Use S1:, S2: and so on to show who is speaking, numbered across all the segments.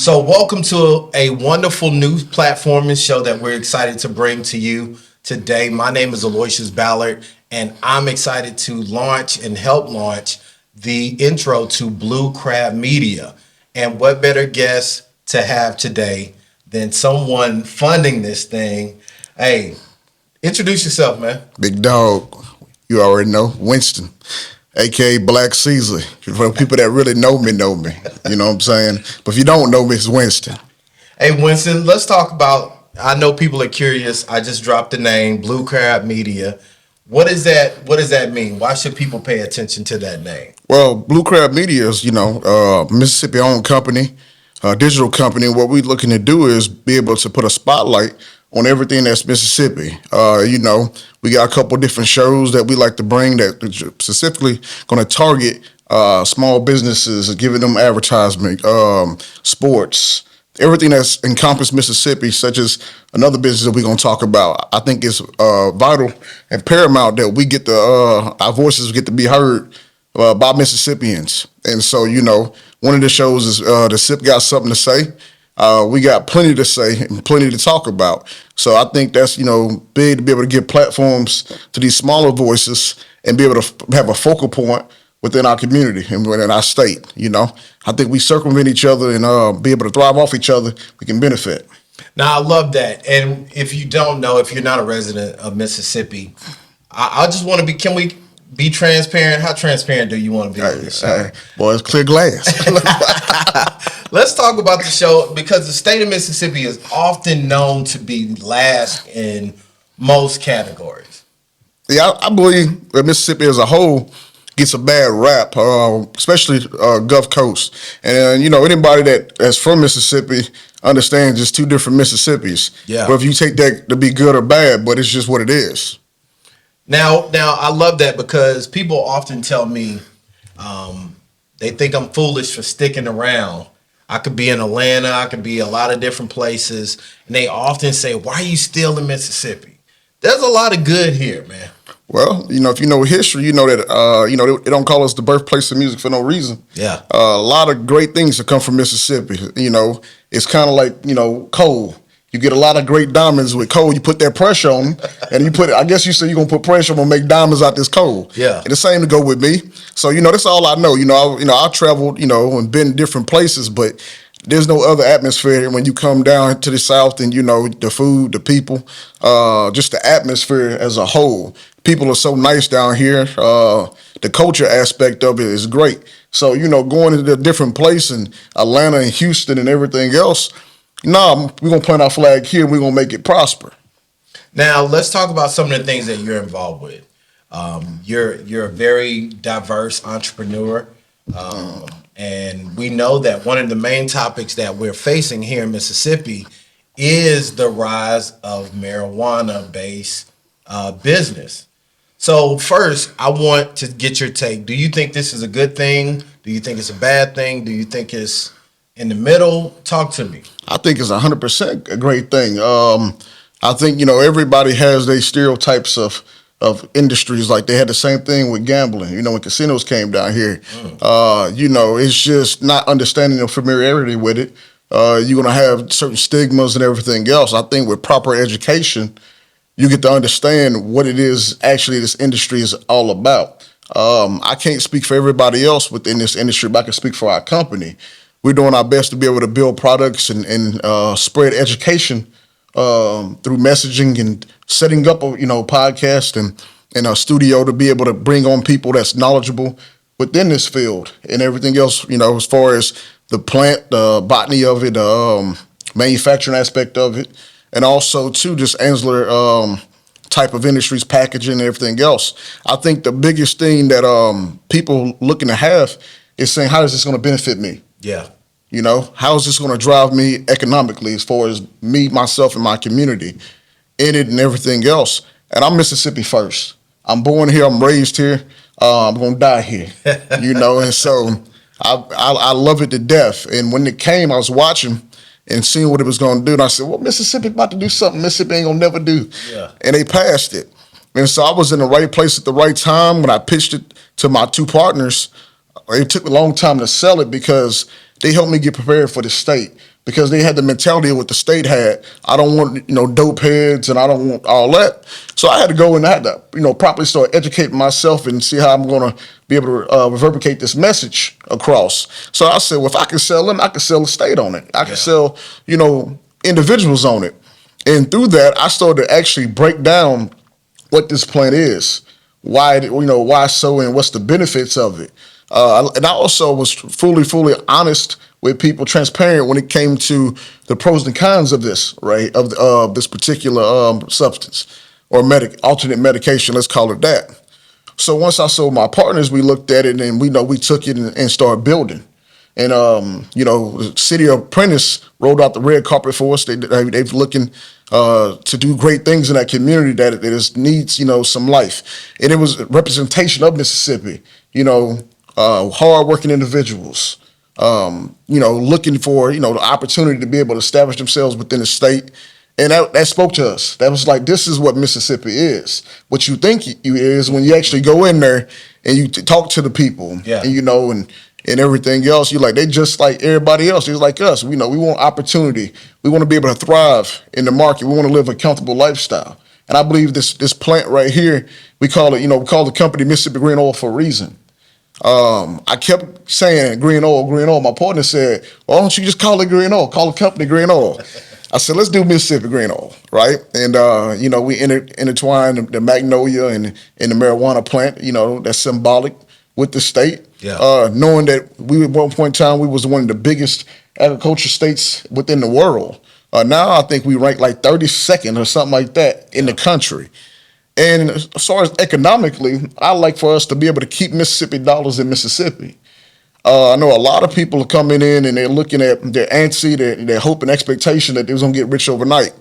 S1: So, welcome to a wonderful new platform and show that we're excited to bring to you today. My name is Aloysius Ballard, and I'm excited to launch and help launch the intro to Blue Crab Media. And what better guest to have today than someone funding this thing? Hey, introduce yourself, man.
S2: Big dog, you already know, Winston, aka Black Caesar. For the people that really know me, you know what I'm saying? But if you don't know me, it's Winston.
S1: Hey, Winston, let's talk about, I know people are curious. I just dropped the name, Blue Crab Media. What is that? What does that mean? Why should people pay attention to that name?
S2: Well, Blue Crab Media is, Mississippi-owned company, digital company. What we're looking to do is be able to put a spotlight on everything that's Mississippi. We got a couple different shows that we like to bring that specifically going to target small businesses, giving them advertisement, sports, everything that's encompassed Mississippi, such as another business that we're going to talk about. I think it's vital and paramount that we get our voices get to be heard by Mississippians. And so, one of the shows is the SIP Got Something to Say. We got plenty to say and plenty to talk about. So I think that's, big to be able to give platforms to these smaller voices and be able to have a focal point within our community and within our state. I think we circumvent each other and be able to thrive off each other. We can benefit.
S1: Now, I love that. And if you don't know, if you're not a resident of Mississippi, I just want to can we be transparent? How transparent do you want to be on this show?
S2: Boy, it's clear glass.
S1: Let's talk about the show, because the state of Mississippi is often known to be last in most categories.
S2: Yeah, I believe that Mississippi as a whole gets a bad rap, especially Gulf Coast. And, anybody that's from Mississippi understands it's two different Mississippis.
S1: Yeah.
S2: But if you take that to be good or bad, but it's just what it is.
S1: Now, I love that, because people often tell me they think I'm foolish for sticking around. I could be in Atlanta, I could be a lot of different places, and they often say, "Why are you still in Mississippi?" There's a lot of good here, man.
S2: Well, if you know history, you know that they don't call us the birthplace of music for no reason.
S1: Yeah,
S2: a lot of great things that come from Mississippi. It's kind of like coal. You get a lot of great diamonds with coal. You put that pressure on them, and I guess you say you're going to put pressure on them and make diamonds out this coal.
S1: Yeah.
S2: And the same to go with me. So, that's all I know. I traveled, and been different places, but there's no other atmosphere when you come down to the South and, the food, the people, just the atmosphere as a whole. People are so nice down here. The culture aspect of it is great. So, going into a different place in Atlanta and Houston and everything else, we're going to plant our flag here and we're going to make it prosper.
S1: Now, let's talk about some of the things that you're involved with. You're a very diverse entrepreneur. And we know that one of the main topics that we're facing here in Mississippi is the rise of marijuana-based business. So first, I want to get your take. Do you think this is a good thing? Do you think it's a bad thing? Do you think it's in the middle? Talk to me.
S2: I think it's 100% a great thing. I think, everybody has their stereotypes of industries. Like they had the same thing with gambling, when casinos came down here. It's just not understanding the familiarity with it. You're going to have certain stigmas and everything else. I think with proper education, you get to understand what it is actually this industry is all about. I can't speak for everybody else within this industry, but I can speak for our company. We're doing our best to be able to build products and spread education through messaging and setting up a podcast and a studio to be able to bring on people that's knowledgeable within this field and everything else. As far as the plant, the botany of it, manufacturing aspect of it, and also too just ancillary type of industries, packaging and everything else. I think the biggest thing that people looking to have is saying, how is this going to benefit me?
S1: Yeah.
S2: How is this going to drive me economically as far as me, myself, and my community in it and everything else? And I'm Mississippi first. I'm born here. I'm raised here. I'm going to die here, and so I love it to death. And when it came, I was watching and seeing what it was going to do. And I said, well, Mississippi about to do something Mississippi ain't going to never do.
S1: Yeah.
S2: And they passed it. And so I was in the right place at the right time when I pitched it to my two partners. It took a long time to sell it because they helped me get prepared for the state. because they had the mentality of what the state had. I don't want, dope heads, and I don't want all that. So I had to go and I had to, properly start educating myself and see how I'm going to be able to reverberate this message across. So I said, well, if I can sell them, I can sell the state on it. I can sell, individuals on it. And through that, I started to actually break down what this plant is, why why so, and what's the benefits of it. And I also was fully honest with people, transparent when it came to the pros and cons of this, right, of this particular substance or alternate medication. Let's call it that. So once I sold my partners, we looked at it and we took it and started building. And the city of Prentice rolled out the red carpet for us. They've looking to do great things in that community that needs some life. And it was a representation of Mississippi. Hardworking individuals. Looking for the opportunity to be able to establish themselves within the state. And that spoke to us. That was like, this is what Mississippi is. What you think you is when you actually go in there and you talk to the people.
S1: Yeah.
S2: And everything else, you're like, they just like everybody else. It's like us. We want opportunity. We want to be able to thrive in the market. We want to live a comfortable lifestyle. And I believe this plant right here, we call the company Mississippi Green Oil for a reason. I kept saying green oil, green oil. My partner said, well, why don't you just call it green oil? Call the company green oil. I said, let's do Mississippi green oil, right? And, we intertwined the magnolia and the marijuana plant, that's symbolic with the state.
S1: Yeah.
S2: Knowing that we at one point in time, we was one of the biggest agriculture states within the world. Now I think we rank like 32nd or something like that in the country. And as far as economically, I like for us to be able to keep Mississippi dollars in Mississippi. I know a lot of people are coming in and they're looking at their antsy, their hope and expectation that they was gonna get rich overnight.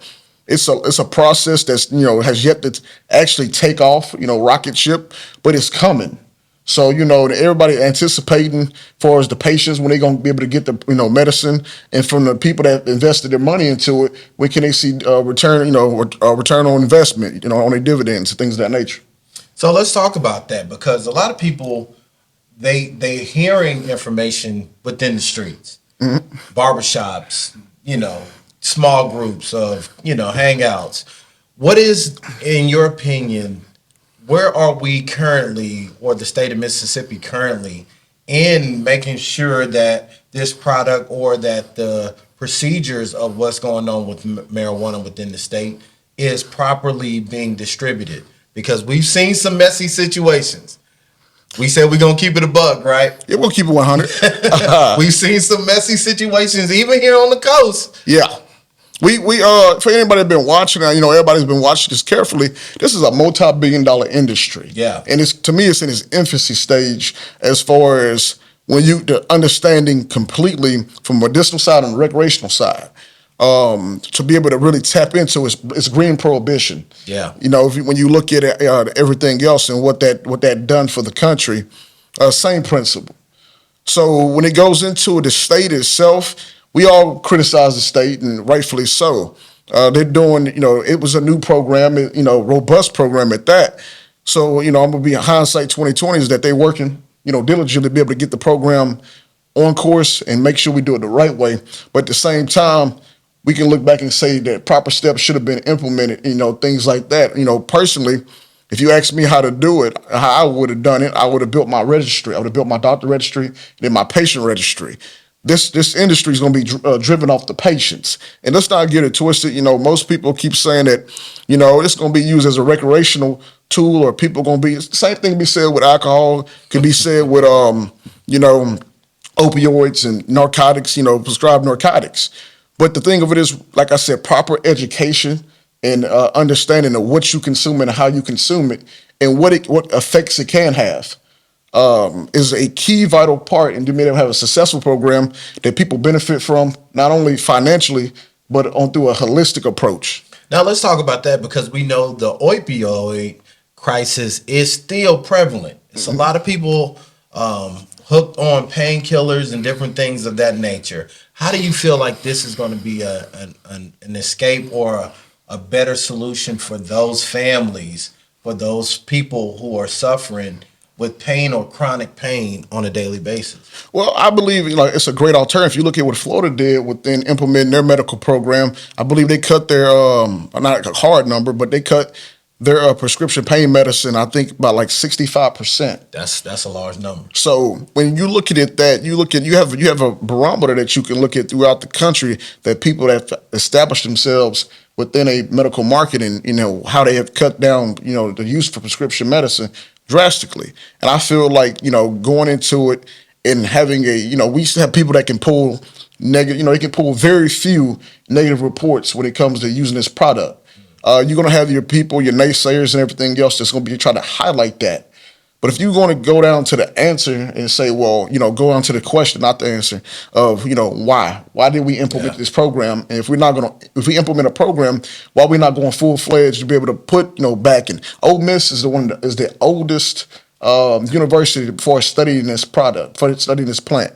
S2: It's a process that's has yet to actually take off, rocket ship, but it's coming. So everybody anticipating, as far as the patients, when they're gonna be able to get the medicine, and from the people that invested their money into it, when can they see return return on investment, on their dividends, things of that nature.
S1: So let's talk about that, because a lot of people they hearing information within the streets, barbershops, small groups of hangouts. What is, in your opinion, where are we currently, or the state of Mississippi currently, in making sure that this product or that the procedures of what's going on with marijuana within the state is properly being distributed? Because we've seen some messy situations. We said we're going to keep it a buck, right?
S2: Yeah, we'll keep it 100.
S1: We've seen some messy situations, even here on the coast.
S2: Yeah. We for anybody that's been watching, everybody's been watching this carefully. This is a multi-billion-dollar industry.
S1: Yeah.
S2: And to me, it's in its infancy stage as far as the understanding completely from medicinal side and recreational side. To be able to really tap into it's green prohibition.
S1: Yeah.
S2: When you look at everything else and what that done for the country, same principle. So when it goes into the state itself, we all criticize the state, and rightfully so. They're doing, it was a new program, robust program at that. So, I'm gonna be hindsight 2020 is that they're working, diligently to be able to get the program on course and make sure we do it the right way. But at the same time, we can look back and say that proper steps should have been implemented, things like that. Personally, if you ask me how to do it, how I would have done it, I would have built my registry. I would have built my doctor registry, then my patient registry. This industry is going to be driven off the patients. And let's not get it twisted. Most people keep saying that, it's going to be used as a recreational tool, or people going to be, same thing be said with alcohol, could be said with, opioids and narcotics, prescribed narcotics. But the thing of it is, like I said, proper education and understanding of what you consume and how you consume it and what effects it can have. Is a key vital part in being able to have a successful program that people benefit from, not only financially, but through a holistic approach.
S1: Now let's talk about that, because we know the opioid crisis is still prevalent. It's a lot of people hooked on painkillers and different things of that nature. How do you feel like this is going to be an escape or a better solution for those families, for those people who are suffering with pain or chronic pain on a daily basis?
S2: Well, I believe it's a great alternative. If you look at what Florida did within implementing their medical program, I believe they cut their not a hard number, but they cut their prescription pain medicine. I think about like 65%.
S1: That's a large number.
S2: So when you look at it, you have a barometer that you can look at throughout the country that people that have established themselves within a medical market and how they have cut down the use for prescription medicine drastically. And I feel like going into it and having we used to have people that can pull negative, they can pull very few negative reports when it comes to using this product. You're going to have your people, your naysayers and everything else that's going to be trying to highlight that. But if you're going to go down to the answer and say, well, go down to the question, not the answer of, why did we implement this program? And if we implement a program, why are we not going full fledged to be able to put, backing? Ole Miss is the oldest university for studying this product, for studying this plant.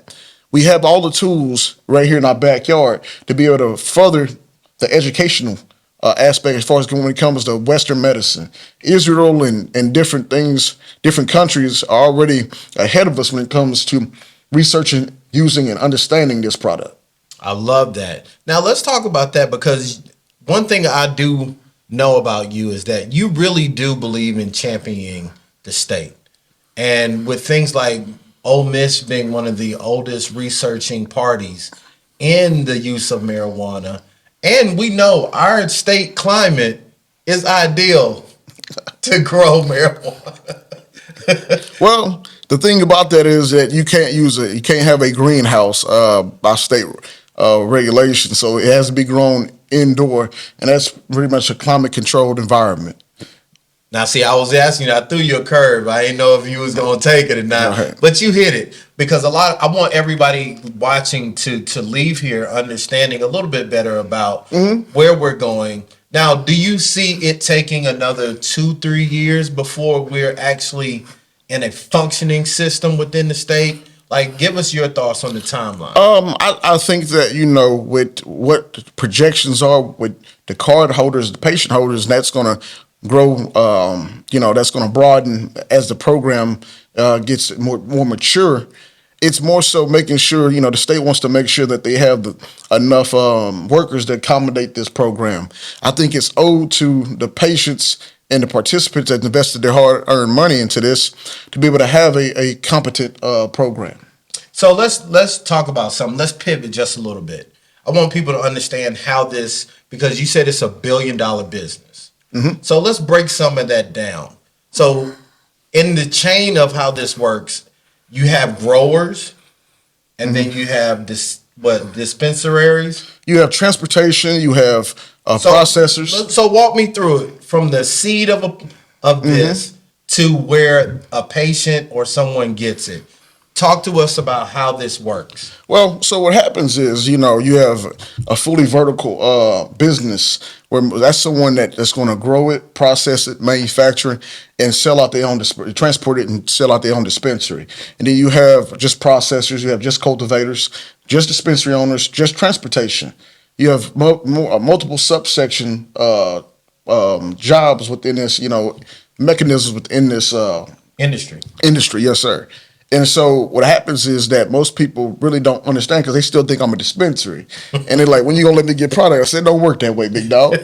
S2: We have all the tools right here in our backyard to be able to further the educational aspect as far as when it comes to Western medicine. Israel and different things, different countries are already ahead of us when it comes to researching, using, and understanding this product.
S1: I love that. Now let's talk about that, because one thing I do know about you is that you really do believe in championing the state. And with things like Ole Miss being one of the oldest researching parties in the use of marijuana, and we know our state climate is ideal to grow marijuana.
S2: Well, the thing about that is that you can't have a greenhouse by state regulation, so it has to be grown indoor, and that's pretty much a climate controlled environment.
S1: Now, see, I was asking you, I threw you a curve. I didn't know if you was going to take it or not,
S2: Right.
S1: but you hit it, because I want everybody watching to leave here understanding a little bit better about where we're going. Now, do you see it taking another 2-3 years before we're actually in a functioning system within the state? Like, give us your thoughts on the timeline.
S2: I think that with what projections are with the card holders, the patient holders, that's going to grow. That's going to broaden as the program gets more mature. It's more so making sure the state wants to make sure that they have enough workers to accommodate this program. I think it's owed to the patients and the participants that invested their hard-earned money into this to be able to have a competent program.
S1: So let's talk about something. Let's pivot just a little bit. I want people to understand how this, because you said it's $1 billion business. So let's break some of that down. So in the chain of how this works, you have growers, and then you have dispensaries.
S2: You have transportation. You have processors.
S1: So walk me through it from the seed of this to where a patient or someone gets it. Talk to us about how this works.
S2: Well, so what happens is, you have a fully vertical business where that's someone that's going to grow it, process it, manufacture it, and sell out their own, transport it and sell out their own dispensary. And then you have just processors, you have just cultivators, just dispensary owners, just transportation. You have multiple subsection jobs within this, mechanisms within this
S1: Industry.
S2: Yes, sir. And so what happens is that most people really don't understand because they still think I'm a dispensary. And they're like, when you going to let me get product? I said, don't work that way, big dog.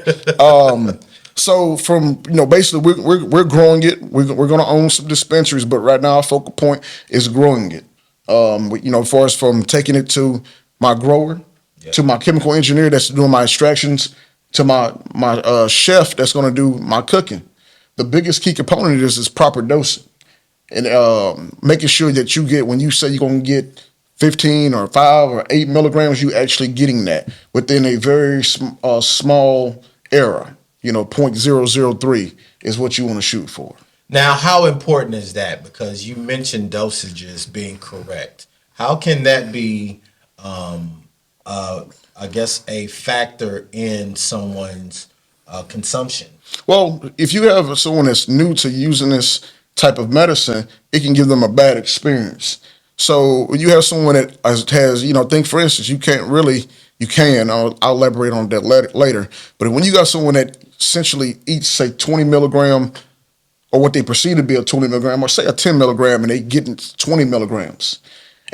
S2: So from, basically we're growing it. We're going to own some dispensaries, but right now our focal point is growing it. As far as from taking it to my grower, to my chemical engineer that's doing my extractions, to my chef that's going to do my cooking. The biggest key component of this is proper dosing. And making sure that you get, when you say you're going to get 15 or 5 or 8 milligrams, you actually getting that within a very small error. 0.003 is what you want to shoot for.
S1: Now, how important is that? Because you mentioned dosages being correct. How can that be, I guess, a factor in someone's consumption?
S2: Well, if you have someone that's new to using this type of medicine, it can give them a bad experience. So when you have someone that has, think for instance, I'll elaborate on that later. But when you got someone that essentially eats, say, 20 milligram or what they perceive to be a 20 milligram, or say a 10 milligram, and they getting 20 milligrams.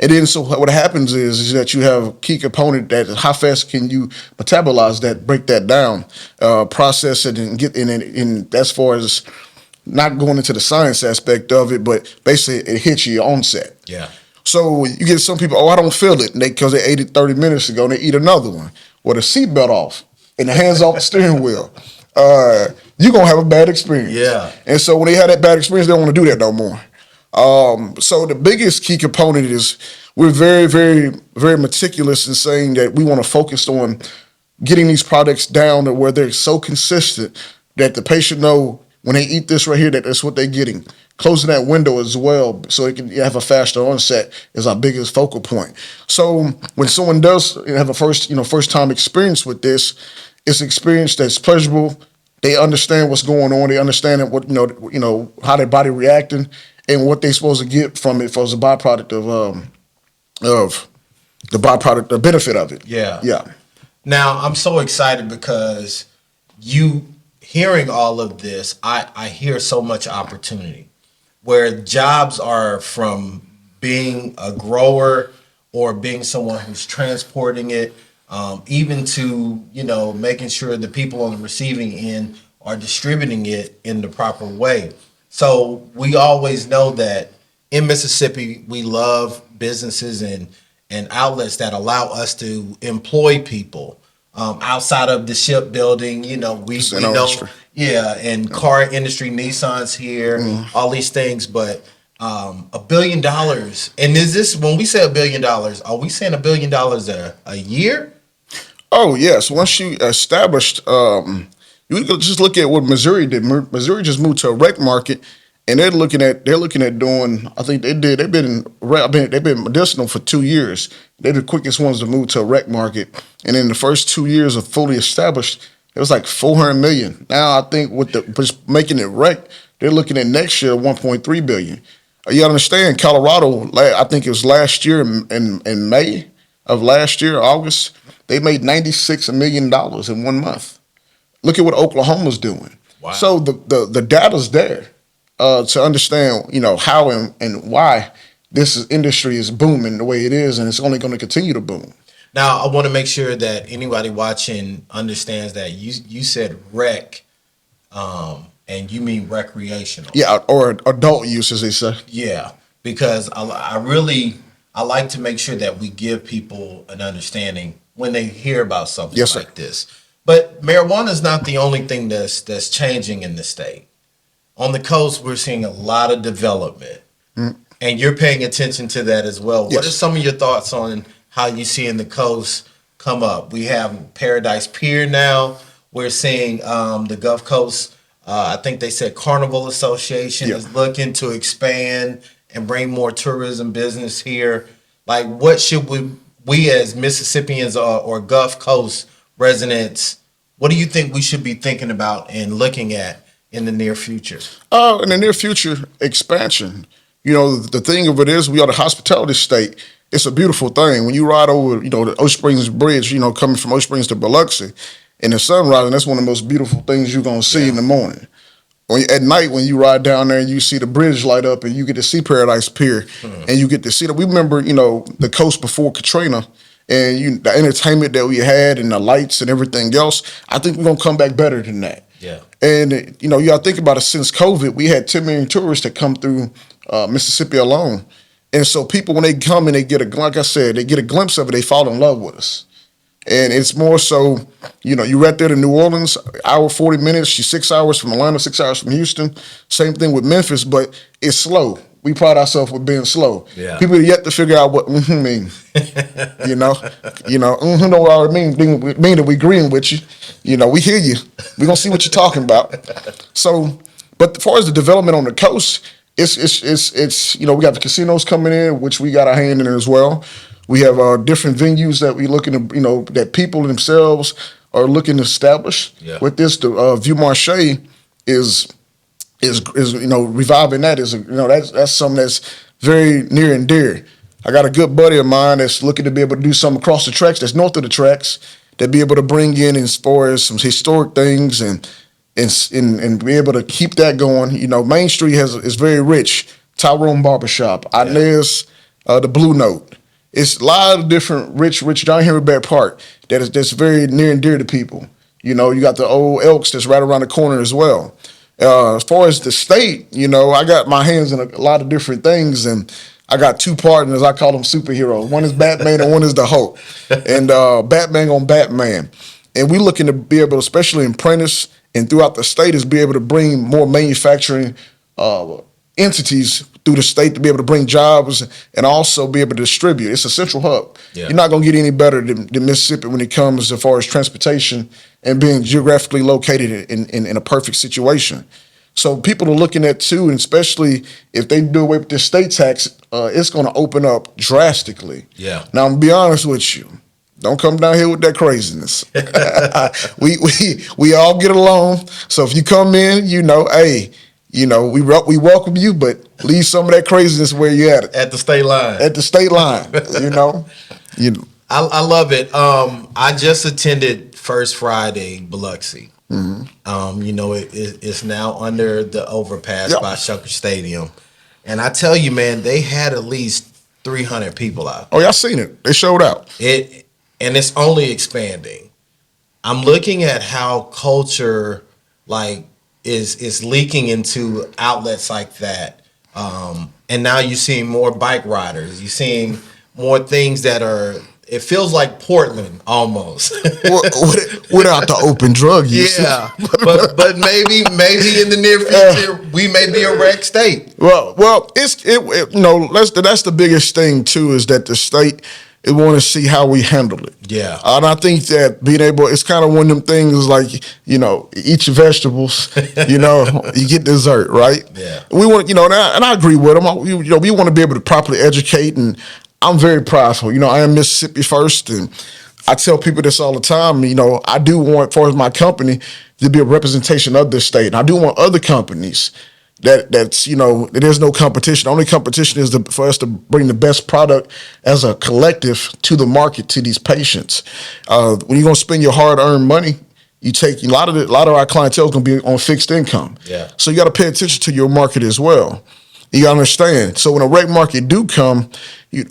S2: And then so what happens is that you have a key component that how fast can you metabolize that, break that down, process it, and get in as far as not going into the science aspect of it, but basically it hits you onset.
S1: Yeah.
S2: So you get some people, oh, I don't feel it, because they ate it 30 minutes ago and they eat another one. Well, the seatbelt off and the hands off the steering wheel. You're going to have a bad experience.
S1: Yeah.
S2: And so when they have that bad experience, they don't want to do that no more. So the biggest key component is we're very, very, very meticulous in saying that we want to focus on getting these products down to where they're so consistent that the patient know when they eat this right here, that that's what they're getting. Closing that window as well so it can have a faster onset is our biggest focal point. So when someone does have a first time experience with this, it's an experience that's pleasurable. They understand what's going on. They understand what how their body reacting and what they're supposed to get from it as a byproduct the benefit of it.
S1: Yeah.
S2: Yeah.
S1: Now, I'm so excited because hearing all of this, I hear so much opportunity where jobs are from being a grower or being someone who's transporting it, even to, making sure the people on the receiving end are distributing it in the proper way. So we always know that in Mississippi, we love businesses and outlets that allow us to employ people outside of the shipbuilding. We know, and car industry, Nissan's here, all these things, but $1 billion. And is this, when we say $1 billion, are we saying $1 billion a year?
S2: Oh yes. Once you established, you can just look at what Missouri did. Missouri just moved to a rec market, and they're looking at doing. I think they've been medicinal for 2 years. They're the quickest ones to move to a rec market, and in the first 2 years of fully established, it was like 400 million. Now I think with just making it rec, they're looking at next year 1.3 billion. You understand? Colorado, I think it was last year in May of last year, August, they made $96 million in 1 month. Look at what Oklahoma's doing.
S1: Wow.
S2: So the data's there to understand, how and why this industry is booming the way it is, and it's only going to continue to boom.
S1: Now, I want to make sure that anybody watching understands that you said rec, and you mean recreational.
S2: Yeah, or adult use, as they say.
S1: Yeah, because I like to make sure that we give people an understanding when they hear about something like this. But marijuana is not the only thing that's changing in the state. On the coast, we're seeing a lot of development, and you're paying attention to that as well.
S2: Yes.
S1: What are some of your thoughts on how you see in the coast come up? We have Paradise Pier now. We're seeing the Gulf Coast. I think they said Carnival Association is looking to expand and bring more tourism business here. Like, what should we as Mississippians or Gulf Coast residents, what do you think we should be thinking about and looking at in the near future?
S2: In the near future, expansion. The thing of it is, we are the hospitality state. It's a beautiful thing. When you ride over, the Oak Springs Bridge, coming from Oak Springs to Biloxi, and the sun rising, that's one of the most beautiful things you're going to see in the morning. At night, when you ride down there and you see the bridge light up and you get to see Paradise Pier, and you get to see that. We remember, the coast before Katrina, and the entertainment that we had and the lights and everything else. I think we're going to come back better than that.
S1: Yeah.
S2: And, you got to think about it. Since COVID, we had 10 million tourists that come through Mississippi alone. And so people, when they come and they get they get a glimpse of it, they fall in love with us. And it's more so, you're right there to New Orleans, hour, 40 minutes. You're 6 hours from Atlanta, 6 hours from Houston. Same thing with Memphis, but it's slow. We pride ourselves with being slow.
S1: Yeah.
S2: People are yet to figure out what mean. Don't already mean that we agreeing with you. We hear you. We're gonna see what you're talking about. So, but as far as the development on the coast, it's we got the casinos coming in, which we got our hand in as well. We have different venues that we looking to, that people themselves are looking to establish.
S1: Yeah.
S2: With this, the View Marché is reviving that that's something that's very near and dear. I got a good buddy of mine that's looking to be able to do something across the tracks, that's north of the tracks, that be able to bring in as far as some historic things and and be able to keep that going. You know, Main Street is very rich. Tyrone Barbershop, Inez, the Blue Note. It's a lot of different rich John Henry Bear Park that's very near and dear to people. You know, you got the old Elks that's right around the corner as well. As far as the state, you know, I got my hands in a lot of different things, and I got two partners. I call them superheroes. One is Batman and one is the Hulk. And Batman on Batman. And we looking to be able to, especially in Prentice and throughout the state, is be able to bring more manufacturing entities through the state to be able to bring jobs and also be able to distribute. It's a central hub. Yeah. You're not going to get any better than Mississippi when it comes as far as transportation and being geographically located in a perfect situation. So people are looking at too, and especially if they do away with this state tax, it's going to open up drastically. Yeah. Now, I'm going to be honest with you. Don't come down here with that craziness. we all get along. So if you come in, you know, hey, you know, we welcome you, but leave some of that craziness where you at it.
S1: At the state line.
S2: At the state line, you know.
S1: I love it. I just attended First Friday Biloxi. Mm-hmm. You know, it's now under the overpass by Shucker Stadium. And I tell you, man, they had at least 300 people out.
S2: Oh, y'all seen it. They showed out.
S1: And it's only expanding. I'm looking at how culture, like, is leaking into outlets like that. And now you're seeing more bike riders. You're seeing more things that are, it feels like Portland almost.
S2: Without the open drug use.
S1: Yeah, but maybe in the near future we may be a rec state.
S2: Well, that's the biggest thing too, is that the state want to see how we handle it. Yeah, and I think that being able, it's kind of one of them things like, you know, eat your vegetables, you know, you get dessert, right? Yeah, we want, you know, and I agree with them. You know, we want to be able to properly educate, and I'm very prideful. You know, I am Mississippi first, and I tell people this all the time. You know, I do want, as far as my company, to be a representation of this state, and I do want other companies that's, you know, there's no competition. The only competition is for us to bring the best product as a collective to the market, to these patients. When you're gonna spend your hard-earned money, you take a lot of our clientele is gonna be on fixed income. Yeah. So you got to pay attention to your market as well. You gotta understand. So when a reg market do come,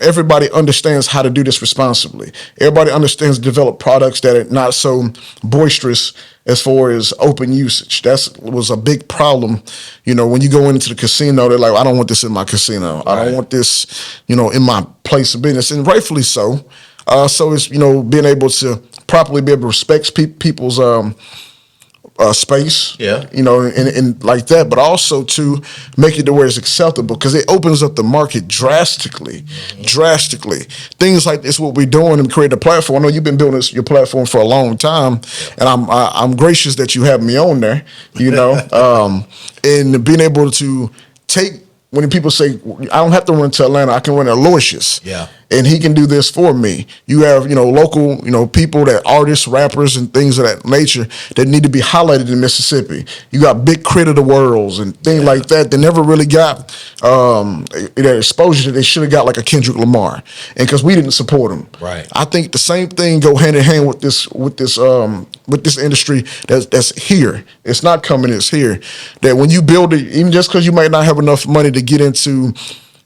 S2: everybody understands how to do this responsibly. Everybody understands to develop products that are not so boisterous as far as open usage. That was a big problem. You know, when you go into the casino, they're like, I don't want this in my casino. Right. I don't want this, you know, in my place of business. And rightfully so. So it's, you know, being able to properly be able to respect people's space, you know, and like that, but also to make it to where it's acceptable, because it opens up the market drastically. Things like this, what we're doing, and create a platform. I know you've been building your platform for a long time, and I'm gracious that you have me on there, you know, and being able to take, when people say, I don't have to run to Atlanta, I can run to Aloysius. Yeah. And he can do this for me. You have, you know, local, you know, people, that artists, rappers, and things of that nature that need to be highlighted in Mississippi. You got Big Crit of the Worlds and things like that. They never really got that exposure that they should have got, like a Kendrick Lamar. And because we didn't support him. Right. I think the same thing go hand in hand with this industry that's here. It's not coming, it's here. That when you build it, even just because you might not have enough money to get into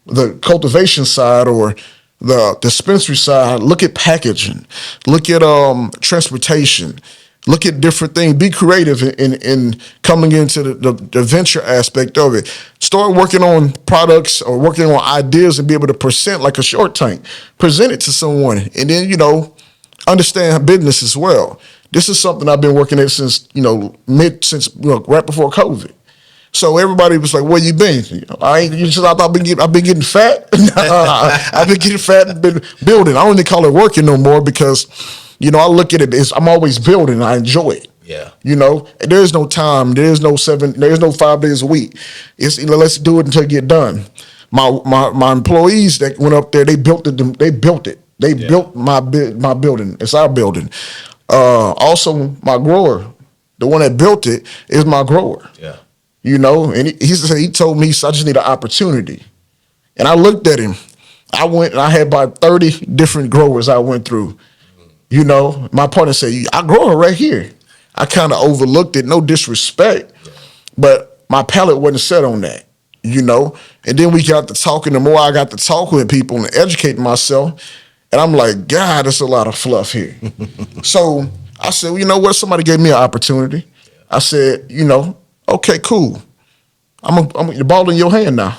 S2: the cultivation side or the dispensary side, look at packaging, look at transportation, look at different things. Be creative in coming into the venture aspect of it. Start working on products or working on ideas and be able to present like a short tank. Present it to someone, and then, you know, understand business as well. This is something I've been working at since, you know, right before COVID. So everybody was like, "Where you been?" You know, I thought I've been getting fat. I've been getting fat and been building. I don't even call it working no more, because, you know, I look at it as I'm always building. I enjoy it. Yeah. You know, there's no time. There's no 5 days a week. It's, you know, let's do it until it get done. My employees that went up there, they built it. They built my building. It's our building. Also, my grower, the one that built it, is my grower. Yeah. You know, and he told me, I just need an opportunity. And I looked at him. I went and I had about 30 different growers I went through. You know, my partner said, I grow her right here. I kind of overlooked it. No disrespect, but my palate wasn't set on that, you know. And then we got to talking. The more I got to talk with people and educate myself, and I'm like, God, there's a lot of fluff here. So I said, well, you know what? Somebody gave me an opportunity. I said, you know, okay, cool. I'm the ball in your hand now.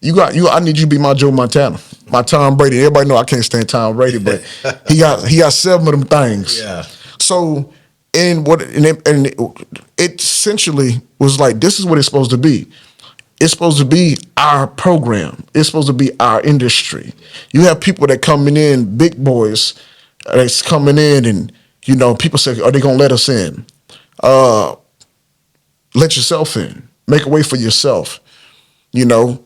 S2: I need you to be my Joe Montana, my Tom Brady. Everybody know I can't stand Tom Brady, but he got 7 of them things.
S1: Yeah.
S2: So it essentially was like, this is what it's supposed to be. It's supposed to be our program. It's supposed to be our industry. You have people that coming in, big boys, that's coming in, and you know, people say, are they gonna let us in? Let yourself in. Make a way for yourself. You know,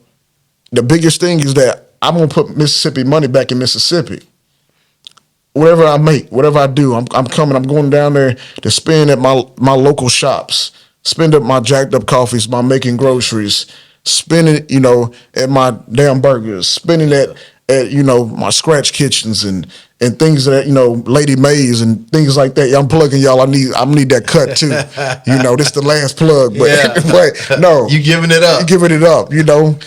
S2: the biggest thing is that I'm gonna put Mississippi money back in Mississippi. Whatever I make, whatever I do, I'm coming. I'm going down there to spend at my local shops, spend up my jacked up coffees, my making groceries, spending, you know, at my damn burgers, spending at you know, my scratch kitchens and things that, you know, Lady Mays and things like that. Yeah, I'm plugging y'all. I need that cut too. You know, this is the last plug, but
S1: Yeah.
S2: but no,
S1: You giving it up.
S2: you giving it up. You know,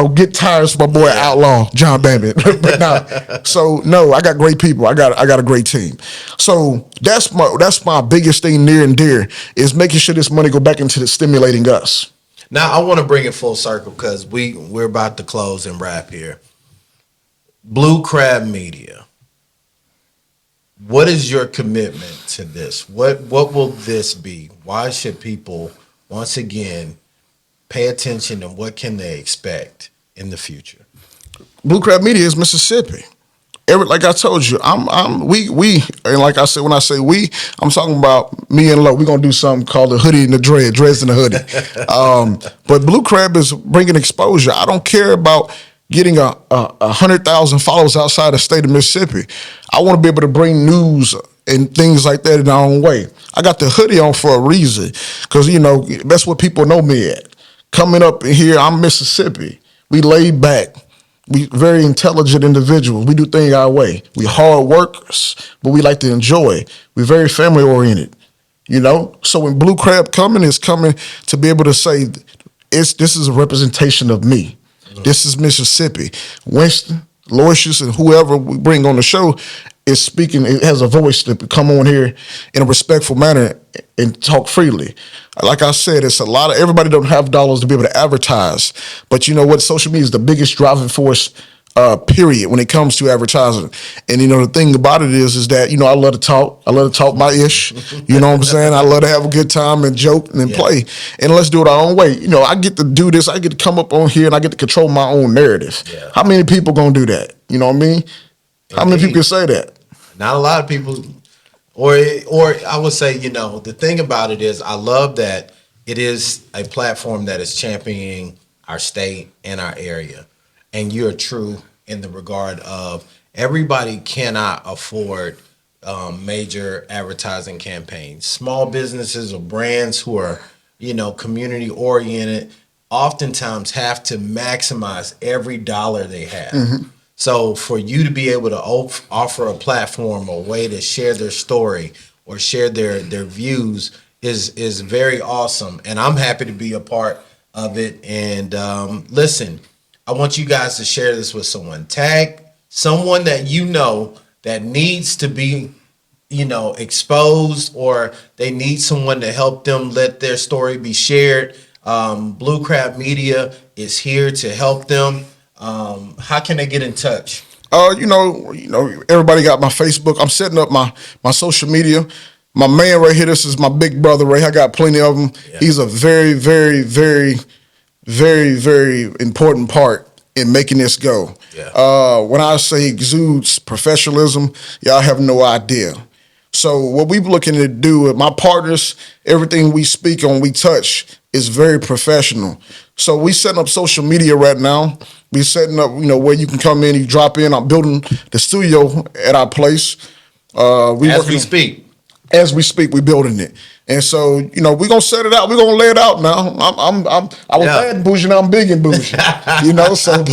S2: get tires for my boy Outlaw John Babbitt. But no, so no, I got great people. I got a great team. So that's my biggest thing near and dear is making sure this money go back into stimulating us.
S1: Now I want to bring it full circle because we're about to close and wrap here. Blue Crab Media. What is your commitment to this? What will this be? Why should people once again pay attention and what can they expect in the future?
S2: Blue Crab Media is Mississippi. Like I told you, we and like I said, when I say we, I'm talking about me and Lo. We're gonna do something called the hoodie and the dreads and the hoodie. But Blue Crab is bringing exposure. I don't care about getting a 100,000 followers outside the state of Mississippi. I want to be able to bring news and things like that in our own way. I got the hoodie on for a reason, because you know that's what people know me at. Coming up here, I'm Mississippi. We laid back. We very intelligent individuals. We do things our way. We hard workers, but we like to enjoy. We're very family oriented, you know. So when Blue Crab is coming to be able to say, this is a representation of me. This is Mississippi. Winston, Loycious, and whoever we bring on the show is speaking. It has a voice to come on here in a respectful manner and talk freely. Like I said, it's a lot of, everybody don't have dollars to be able to advertise. But you know what? Social media is the biggest driving force, period, when it comes to advertising. And you know, the thing about it is that, you know, I love to talk. I love to talk my ish. You know what I'm saying? I love to have a good time and joke and play. And let's do it our own way. You know, I get to do this. I get to come up on here and I get to control my own narrative.
S1: Yeah.
S2: How many people gonna do that? You know what I mean? How many people can say that?
S1: Not a lot of people, or I would say, you know, the thing about it is I love that it is a platform that is championing our state and our area. And you're true in the regard of everybody cannot afford major advertising campaigns. Small businesses or brands who are, you know, community oriented oftentimes have to maximize every dollar they have. Mm-hmm. So for you to be able to offer a platform, a way to share their story or share their views is very awesome. And I'm happy to be a part of it. And listen, I want you guys to share this with someone. Tag someone that you know that needs to be, you know, exposed, or they need someone to help them let their story be shared. Blue Crab Media is here to help them. How can they get in touch?
S2: You know, everybody got my Facebook. I'm setting up my social media. My man right here, this is my big brother Ray. I got plenty of them. Yeah. He's a very, very, very, very, very important part in making this go. Yeah. When I say exudes professionalism, y'all have no idea. So what we're looking to do with my partners, everything we speak on, we touch, is very professional. So we setting up social media right now. We setting up, you know, where you can come in, you drop in. I'm building the studio at our place. As we speak, we're building it. And so, you know, we're gonna set it out. We're gonna lay it out now. I was bad and bougie, now I'm big and bougie. You know, so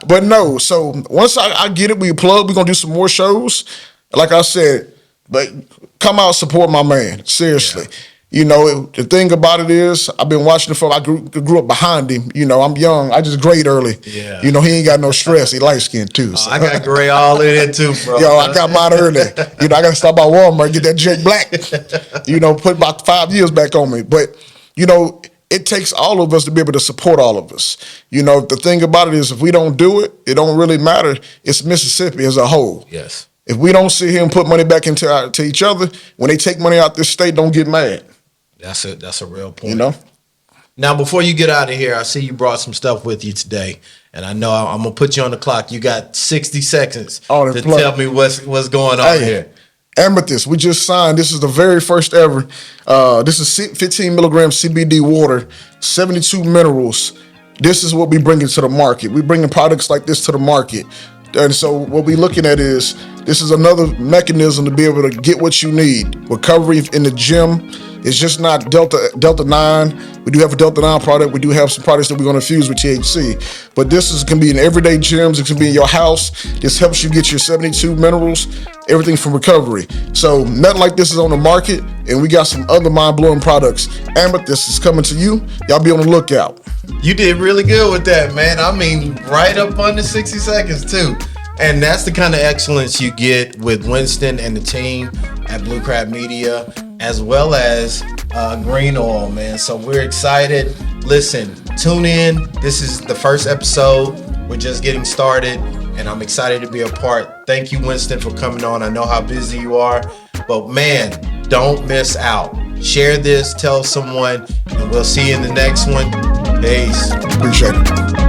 S2: but no. So once I get it, we plug, we're gonna do some more shows. Like I said, But come out, support my man. Seriously.
S1: Yeah.
S2: You know, the thing about it is, I've been watching the film. I grew up behind him. You know, I'm young. I just grade early.
S1: Yeah.
S2: You know, he ain't got no stress. He light skinned too. So.
S1: I got gray all in it too, bro.
S2: Yo, I got mine early. You know, I got to stop by Walmart, get that jet black. You know, put about 5 years back on me. But, you know, it takes all of us to be able to support all of us. You know, the thing about it is, if we don't do it, it don't really matter. It's Mississippi as a whole.
S1: Yes.
S2: If we don't sit here and put money back into to each other, when they take money out this state, don't get mad.
S1: That's a real point.
S2: You know?
S1: Now, before you get out of here, I see you brought some stuff with you today, and I know I'm gonna put you on the clock. You got 60 seconds to tell me what's going on here.
S2: Amethyst, we just signed. This is the very first ever. This is 15 milligram CBD water, 72 minerals. This is what we bringing to the market. We bringing products like this to the market. And so what we're looking at is, this is another mechanism to be able to get what you need. Recovery in the gym. It's just not Delta 9. We do have a Delta 9 product. We do have some products that we're going to infuse with THC. But this can be in everyday gyms. It can be in your house. This helps you get your 72 minerals, everything from recovery. So nothing like this is on the market. And we got some other mind-blowing products. Amethyst is coming to you. Y'all be on the lookout.
S1: You did really good with that, man. I mean, right up under 60 seconds, too. And that's the kind of excellence you get with Winston and the team at Blue Crab Media, as well as Green Oil, man. So we're excited. Listen, tune in. This is the first episode. We're just getting started, and I'm excited to be a part. Thank you, Winston, for coming on. I know how busy you are, but man, don't miss out. Share this, tell someone, and we'll see you in the next one. Peace.
S2: Appreciate it.